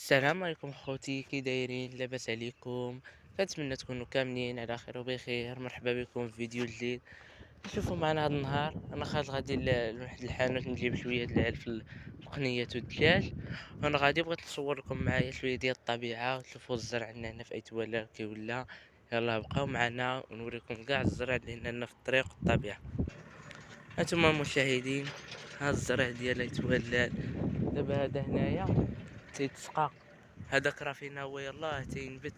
السلام عليكم خوتي، كي دايرين؟ لاباس عليكم؟ كنتمنى تكونوا كاملين على خير وبخير. مرحبا بكم في فيديو جديد. شوفوا معنا هذا النهار انا خارج غادي لواحد الحانوت نجيب شويه د العلف القنيات والدجاج، وانا غادي بغيت نصور لكم معايا شويه ديال الطبيعه وتشوفوا الزرع عندنا هنا في ايتولا كي ولا. يلا بقاو معنا ونوريكم كاع الزرع اللي هنا لنا في الطريق والطبيعه. هانتوما المشاهدين، ها الزرع ديال ايتولا. دابا هذا هنايا تيتسقى، هذاك راه فينا هو يلاه تينبت.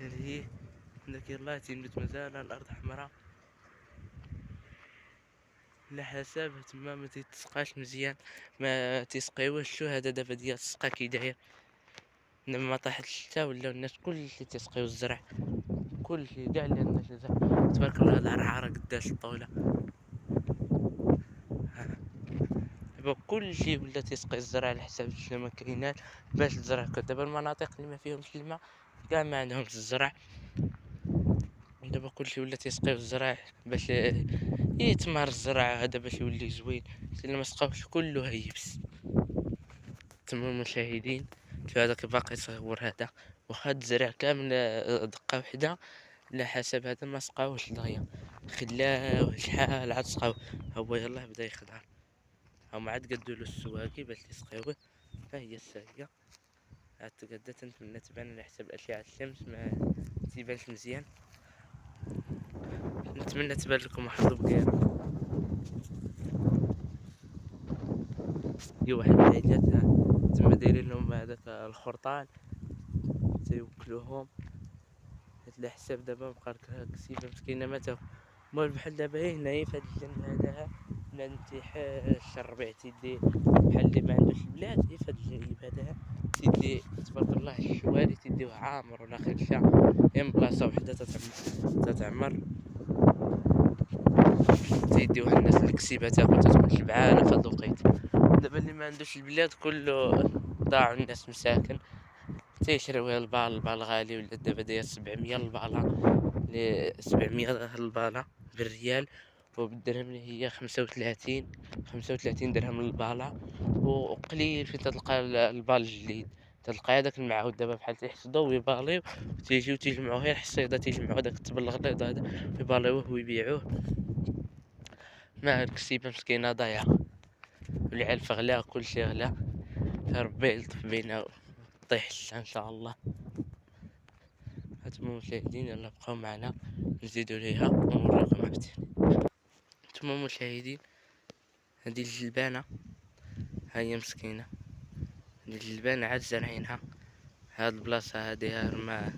هذه داك يلاه تينبت، مازال الارض حمراء على حسب تما ما تيتسقاش مزيان، ما تيسقيوهش. شو هذا دابا ديال السقا كي داير؟ لما ما طاحتش حتى ولاو الناس كلشي تيسقيو الزرع، كلشي كاع اللي عندنا شي زرع. تبارك الله العرعره قداش الطوله. ها، دابا كلشي ولا تيسقي الزرع على حساب الشتا ما كايناش باش الزرع. دابا المناطق اللي ما فيهمش الماء كاع ما عندهمش الزرع. دابا كلشي ولا تيسقيو الزرع باش يتمر الزرع هذا باش يولي زوين. الا ما سقاوش كله هيبس. تما المشاهدين، شوف هذاك باقي صغير هذا، واخا الزرع كامل دقة وحدة على حسب هذا ما سقاوش دغيا، خلاوه شحال عاد سقاوه. هو يلاه بدا يخضر، هما عاد قدولو السواقي باش يسقيوه. ها هي الساقية عاد تقدا، تنتمنى تبان على حسب أشعة الشمس ما تيبانش مزيان. نتمنى تبان لكم واحد البقيرة. هي واحد العيلات تما دايرين لهم هذاك الخرطال تيوكلوهم. على حساب دابا بقى لك كسيبه مسكينه ماتوا. المهم بحال دابا هي هنايا في هاد الجنب هذا ما انتحاش الربيع تيدي بحال اللي ما عندوش البلاد. هي في هاد الجنب هذا تيدي تبارك الله الشوارع تيديوه عامر ولا خلشة، هي من بلاصة وحدة تتعمر تيديوها الناس الكسيبة تاكل تتكون شبعانة في هاد الوقيت. دابا اللي ما عندوش البلاد كله ضاعوا الناس مساكن تيشريو البال غالي، ولا دابا داير 700 البالة، ل 700 البالة بالريال، وبالدرهم اللي هي 35 درهم للبالة. وقليل فين تلقى البال الجديد، تلقى هذاك المعاود دابا بحال تيحصدوه ويباليو وتيجيو تيجمعوه غير الحصيدة، تيجمعو هذاك الطبل الغليظ هذا ويباليوه ويبيعوه. ما الكسيبة مسكينة ضايعة، والعلف غلا كلشي غلا. ربي يلطف بينا طيح ان شاء الله. هانتوما المشاهدين يلا بقاو معنا نزيدو ليها ونوريكم عاوتاني. هانتوما المشاهدين، هادي الجلبانة ها هي مسكينة، هادي الجلبانة عاد زارعينها. هاد البلاصة هادي ما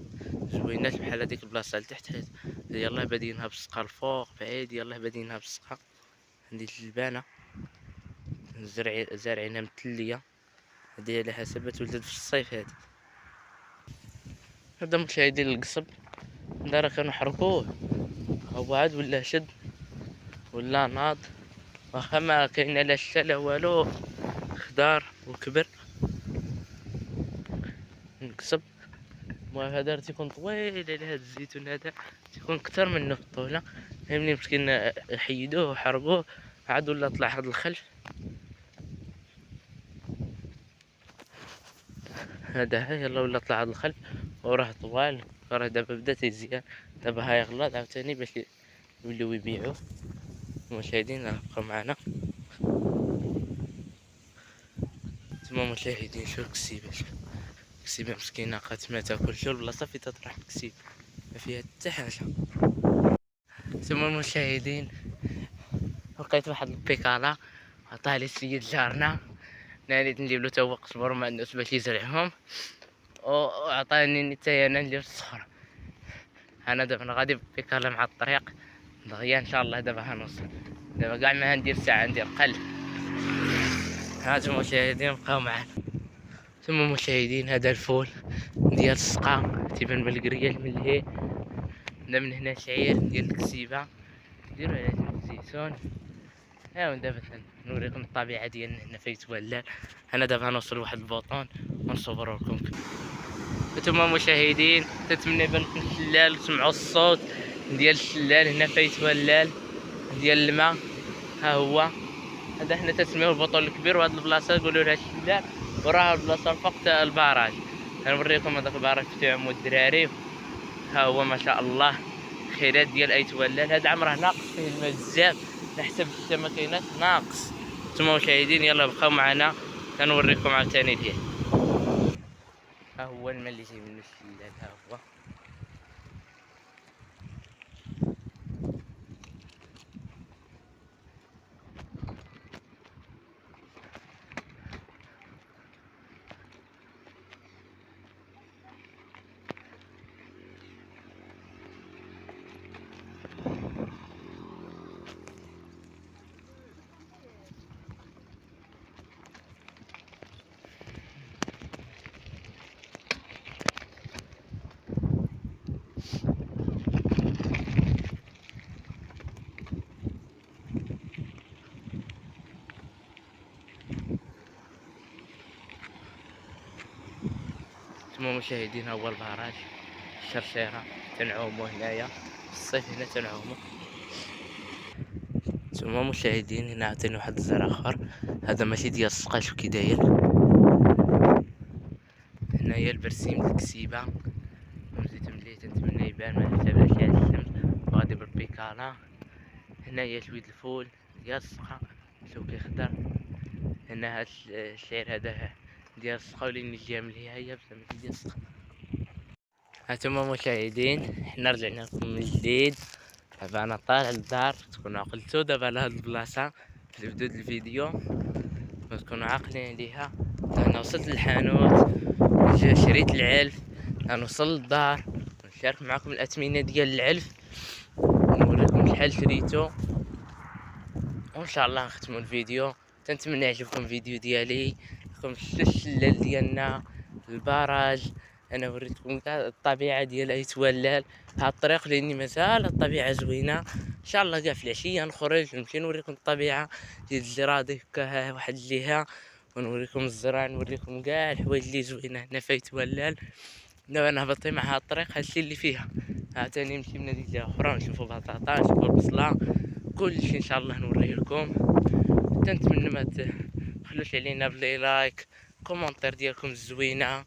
زويناش بحال هاديك البلاصة لتحت، حيت يلاه بادينها بالسقا الفوق بعيد، يلاه بادينها بالسقا. هادي الجلبانة زارعينها متلية، هادي على حسب تولدت في الصيف. هذا مشاهدين القصب دارا كانوا حرقوه، هو عاد ولا شد ولا ناض، واخا ما كاين لا شتا لا والو، خضار وكبر نكسب. المهم هذا تيكون طويل على هذا الزيتون، هذا تيكون كتر منه في الطولة. فهمني مسكين حيدوه وحرقوه، عاد ولا طلع هذا الخلف. هذا ها يلا ولا طلع هذا الخلف وراه طوال، راه دابا بدا تيزيان. دابا هاي غلاط عاوتاني باش يوليو يبيعوه. المشاهدين بقاو معنا. نتوما مشاهدين شو الكسيبة، كسيبة مسكينة قالت ما تاكلش، البلاصة في تطرح كسيب ما فيها حتى حاجة. ثم المشاهدين، لقيت واحد البيكالا عطاه لي السيد جارنا، ناليت نجيب له توا قزبر مع الناس باش يزرعهم، وعطاني حتى انا ندير الصخرة. انا دابا غادي بيكالا مع الطريق دغيا ان شاء الله. دابا هنوصل، دابا كاع ما ندير ساعة ندير قل. هانتوما المشاهدين بقاو معنا. ثم المشاهدين هذا الفول ديال السقا تيبان بالقريال من لهيه. من هنا شعير ديال الكسيبة، نديرو على الزيتون. ها دابا نوريكم الطبيعة ديالنا هنا في تولال. انا دابا نوصل واحد البوطون ونصور لكم. نتوما مشاهدين تتمنى يبان لكم الشلال وتسمعوا الصوت ديال الشلال هنا في تولال ديال الماء. ها هو هذا حنا تسميوه البطول الكبير، وهاد البلاصه يقولوا لها الشلال، وراه البلاصة الفوق الباراج. غنوريكم هذاك الباراج فتح عمو الدراري. ها هو ما شاء الله خيرات ديال ايت ولال. هاد العام راه ناقص فيه الماء بزاف، نحسب حتى ما كايناش ناقص. نتوما مشاهدين يلا بقاو معنا غنوريكم عاوتاني ديال. ها هو الماء اللي جاي من الشلال. ها هو نتوما مشاهدين. ها هو الباراج الشرشيرة تنعومو هنايا في الصيف. هنا تنعومو. نتوما مشاهدين هنا عاوتاني واحد الزرع اخر. هذا ماشي ديال السقا. شوف كي داير. هنايا البرسيم ديال الكسيبة مزيت مليه. تنتمنى يبان ما نحتاجش على الشمس وغادي بالبيكالا. هنايا شوية الفول ديال السقا. شوف كي خضر. هنا هاد الشعير هذا ديال السقا ولين الجهه مليحه هي بصح ماشي ديال السقا. هانتوما مشاهدين حنا رجعنا لكم من جديد. دابا انا طالع للدار. تكونوا عقلتو دابا على هاد البلاصه في بداية الفيديو تكونوا عاقلين عليها. انا وصلت للحانوت شريت العلف. غنوصل للدار ونشارك معكم الاثمنه ديال العلف ونوريكم شحال شريتو وان شاء الله نختموا الفيديو. تنتمنى يعجبكم الفيديو ديالي. لكم الشلال ديالنا البراج. انا وريتكم كاع الطبيعه ديال ايت ولال. هاد الطريق لاني مازال الطبيعه زوينه. ان شاء الله كاع في العشيه نخرج نمشي نوريكم الطبيعه ديال الجرادي هكا واحد الجهه ونوريكم الزرع نوريكم كاع الحوايج اللي زوينه هنا في ايت ولال. دابا انا هبطي مع هاد الطريق هادشي اللي فيها. عاوتاني نمشي من هذيك الجهه اخرى نشوفوا بطاطا نشوفوا البصله كلشي ان شاء الله نوريه لكم. تنتمنى ما تخلوش علينا بلي لايك كومونتير ديالكم الزوينه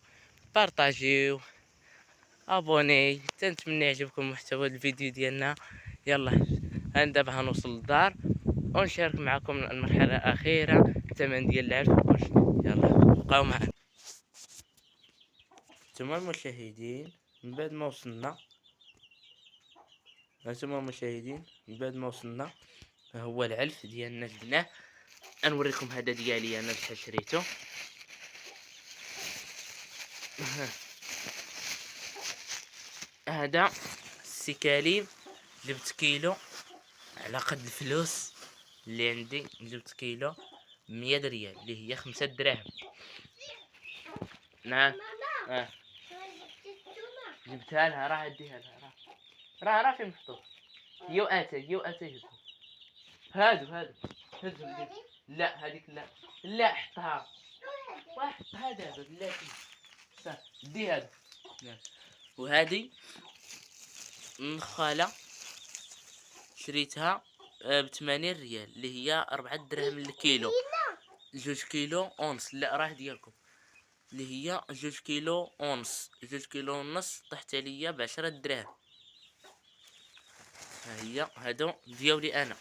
بارطاجيو ابوني. تنتمنى يعجبكم محتوى الفيديو ديالنا. يلا انا دابا غنوصل للدار ونشارك معكم المرحله الاخيره الثمن ديال العلف وكلشي. يلا بقاو معنا. نتوما المشاهدين من بعد ما وصلنا. هانتوما المشاهدين من بعد ما وصلنا هو العلف ديالنا جبناه. نوريكم هذا ديالي انا شحال شريته. هذا السكاليب جبت كيلو على قد الفلوس اللي عندي. جبت كيلو 100 ريال اللي هي 5 دراهم. نعم جبتها لها. راه اديها لها. راه فين محطوط. يو اتي هادو هادو. لا هذيك لا حطها. واحد هذا لا دي هذا. وهذه النخالة شريتها ب80 ريال اللي هي 4 دراهم للكيلو. 2 كيلو اونص. لا راه ديالكم اللي هي 2 كيلو اونص. 2 كيلو ونص طحت عليا ب10 دراهم. ها هي هادو ديالي انا.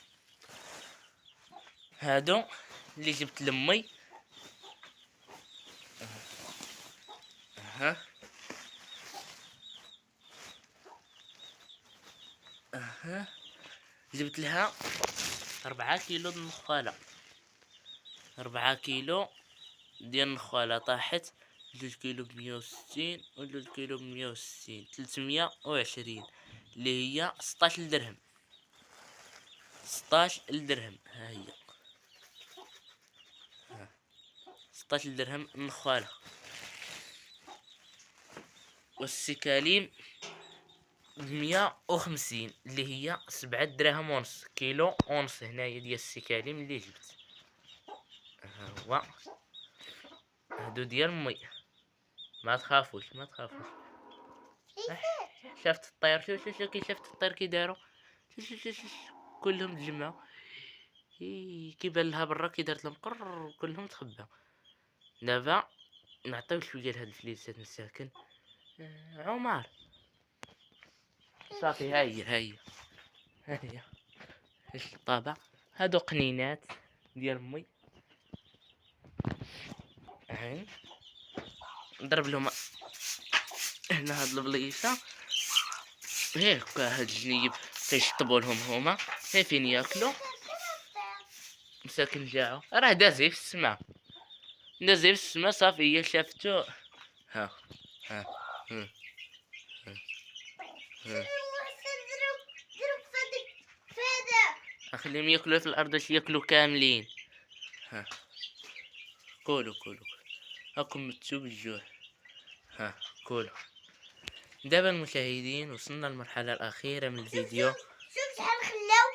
هادو اللي جبت لامي. ها جبت لها 4 كيلو د النخالة. 4 كيلو ديال النخالة طاحت. 2 كيلو ب160 و 2 كيلو ب160 320 اللي هي 16 درهم. 16 درهم. ها هي 16 درهم النخالة. والسكاليم ب150 اللي هي 7 دراهم ونص. كيلو ونص هنايا ديال السكاليم اللي جبت. ها هو هادو ديال مي. ما تخافوش. شافت الطير. شوف كي شافت الطير كي داروا. شوف كلهم تجمعوا. كي بان لها برا كي دارت لهم قر كلهم تخباو. دابا نعطيو شويه لهاد الفليسات مساكن. عمر صافي، هاهي ايش الطابع. هادو قنينات ديال امي، هاي نضرب لهم هنا هاد البليصه هيك. هاد الجنيب كيشطبوا لهم هما، هي فين ياكلوا مساكن جاعوا. راه دازي في السما، دازي في السما صافي. هي شافتو. ها ها ها ها. اخليهم ياكلوا في الارض باش ياكلوا كاملين. ها كولوا هاكم متسو بالجوع. ها كولوا. دابا المشاهدين وصلنا للمرحلة الأخيرة من الفيديو. شوف شحال خلاو.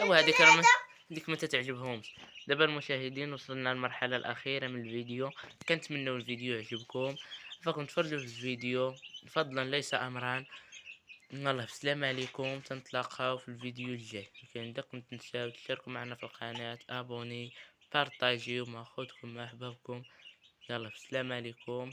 ايوا هذيك راه ديك ما تتعجبهمش. دابا المشاهدين وصلنا للمرحلة الأخيرة من الفيديو. كنتمنوا الفيديو يعجبكم، فكم تفرجوا في الفيديو فضلا ليس أمرا. يلا بسلام عليكم، تنتلاقاو في الفيديو الجاي. كان داكم تنساو تشتركوا معنا في القناة، ابوني، بارطاجيو مع خوتكم مع احبابكم. يلا بسلام عليكم.